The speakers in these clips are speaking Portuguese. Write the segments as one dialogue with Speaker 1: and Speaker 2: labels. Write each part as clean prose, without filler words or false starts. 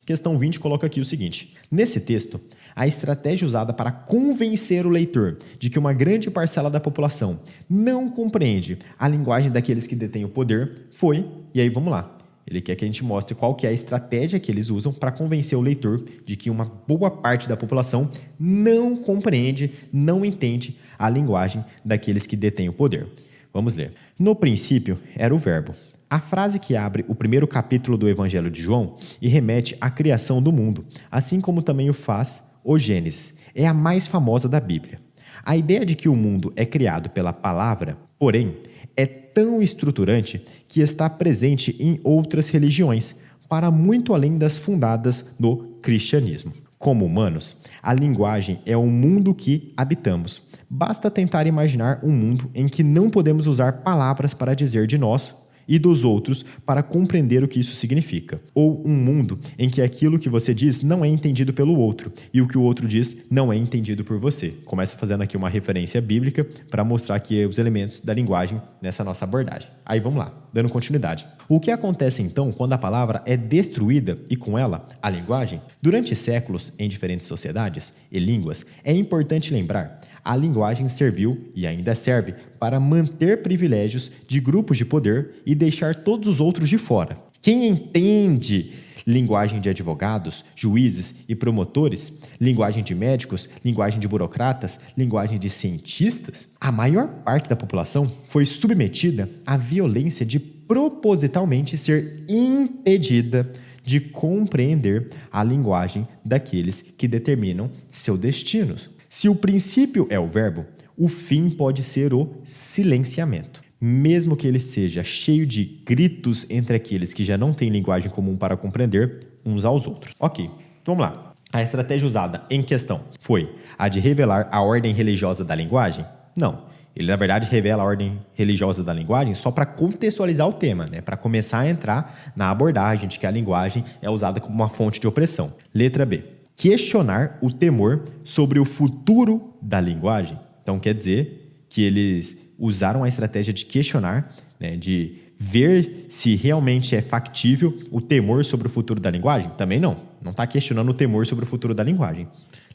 Speaker 1: Questão 20 coloca aqui o seguinte: nesse texto, a estratégia usada para convencer o leitor de que uma grande parcela da população não compreende a linguagem daqueles que detêm o poder foi, e aí vamos lá, ele quer que a gente mostre qual que é a estratégia que eles usam para convencer o leitor de que uma boa parte da população não compreende, não entende a linguagem daqueles que detêm o poder. Vamos ler. No princípio era o verbo. A frase que abre o primeiro capítulo do Evangelho de João e remete à criação do mundo, assim como também o faz o Gênesis, é a mais famosa da Bíblia. A ideia de que o mundo é criado pela palavra, porém, é tão estruturante que está presente em outras religiões, para muito além das fundadas no cristianismo. Como humanos, a linguagem é o mundo que habitamos. Basta tentar imaginar um mundo em que não podemos usar palavras para dizer de nós e dos outros para compreender o que isso significa. Ou um mundo em que aquilo que você diz não é entendido pelo outro e o que o outro diz não é entendido por você. Começa fazendo aqui uma referência bíblica para mostrar aqui os elementos da linguagem nessa nossa abordagem. Aí vamos lá, dando continuidade. O que acontece então quando a palavra é destruída e com ela a linguagem? Durante séculos, em diferentes sociedades e línguas, é importante lembrar, a linguagem serviu e ainda serve para manter privilégios de grupos de poder e deixar todos os outros de fora. Quem entende linguagem de advogados, juízes e promotores, linguagem de médicos, linguagem de burocratas, linguagem de cientistas, a maior parte da população foi submetida à violência de propositalmente ser impedida de compreender a linguagem daqueles que determinam seu destino. Se o princípio é o verbo, o fim pode ser o silenciamento. Mesmo que ele seja cheio de gritos entre aqueles que já não têm linguagem comum para compreender uns aos outros. Ok, vamos lá. A estratégia usada em questão foi a de revelar a ordem religiosa da linguagem? Não. Ele, na verdade, revela a ordem religiosa da linguagem só para contextualizar o tema, para começar a entrar na abordagem de que a linguagem é usada como uma fonte de opressão. Letra B. Questionar o temor sobre o futuro da linguagem. Então, quer dizer que eles usaram a estratégia de questionar, de ver se realmente é factível o temor sobre o futuro da linguagem? Também não. Não está questionando o temor sobre o futuro da linguagem.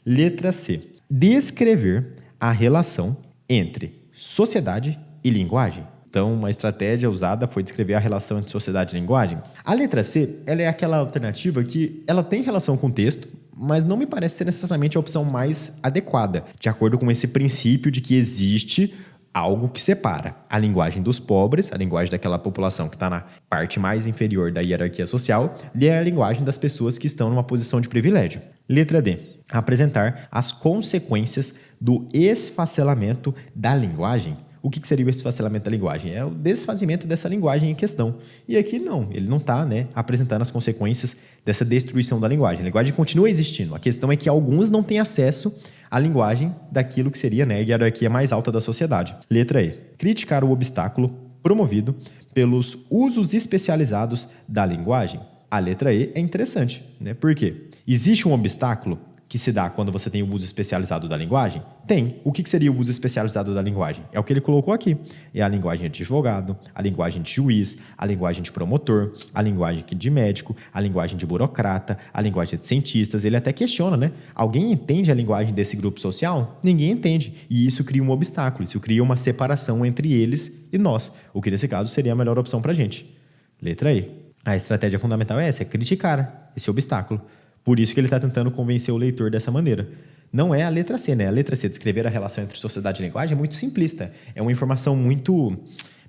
Speaker 1: Letra C. Descrever a relação entre sociedade e linguagem. Então, uma estratégia usada foi descrever a relação entre sociedade e linguagem. A letra C, ela é aquela alternativa que ela tem relação com o texto, mas não me parece ser necessariamente a opção mais adequada, de acordo com esse princípio de que existe algo que separa a linguagem dos pobres, a linguagem daquela população que está na parte mais inferior da hierarquia social, e a linguagem das pessoas que estão numa posição de privilégio. Letra D. Apresentar as consequências do esfacelamento da linguagem. O que seria o esfacelamento da linguagem? É o desfazimento dessa linguagem em questão. E aqui não, ele não está apresentando as consequências dessa destruição da linguagem. A linguagem continua existindo. A questão é que alguns não têm acesso à linguagem daquilo que seria a hierarquia mais alta da sociedade. Letra E. Criticar o obstáculo promovido pelos usos especializados da linguagem. A letra E é interessante, Por quê? Existe um obstáculo que se dá quando você tem o uso especializado da linguagem? Tem. O que seria o uso especializado da linguagem? É o que ele colocou aqui. É a linguagem de advogado, a linguagem de juiz, a linguagem de promotor, a linguagem de médico, a linguagem de burocrata, a linguagem de cientistas. Ele até questiona, Alguém entende a linguagem desse grupo social? Ninguém entende. E isso cria um obstáculo, isso cria uma separação entre eles e nós, o que nesse caso seria a melhor opção para a gente. Letra E. A estratégia fundamental é essa, é criticar esse obstáculo. Por isso que ele está tentando convencer o leitor dessa maneira. Não é a letra C, A letra C, descrever a relação entre sociedade e linguagem, é muito simplista. É uma informação muito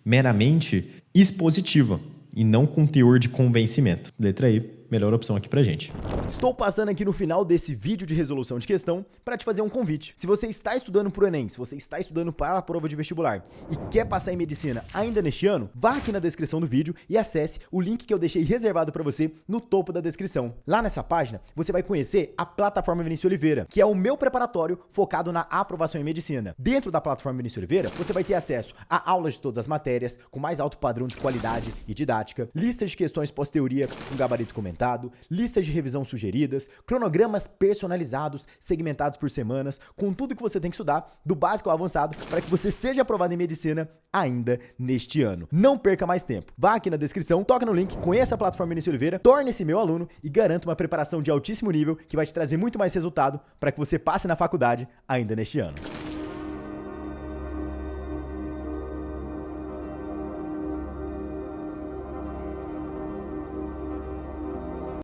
Speaker 1: meramente expositiva e não com teor de convencimento. Letra E, melhor opção aqui pra gente.
Speaker 2: Estou passando aqui no final desse vídeo de resolução de questão para te fazer um convite. Se você está estudando para o Enem, se você está estudando para a prova de vestibular e quer passar em medicina ainda neste ano, vá aqui na descrição do vídeo e acesse o link que eu deixei reservado para você no topo da descrição. Lá nessa página, você vai conhecer a plataforma Vinícius Oliveira, que é o meu preparatório focado na aprovação em medicina. Dentro da plataforma Vinícius Oliveira, você vai ter acesso a aulas de todas as matérias, com mais alto padrão de qualidade e didática, listas de questões pós-teoria com gabarito comentado, segmentado, listas de revisão sugeridas, cronogramas personalizados, segmentados por semanas, com tudo que você tem que estudar, do básico ao avançado, para que você seja aprovado em medicina ainda neste ano. Não perca mais tempo. Vá aqui na descrição, toca no link, conheça a plataforma Vinícius Oliveira, torne-se meu aluno e garanta uma preparação de altíssimo nível que vai te trazer muito mais resultado para que você passe na faculdade ainda neste ano.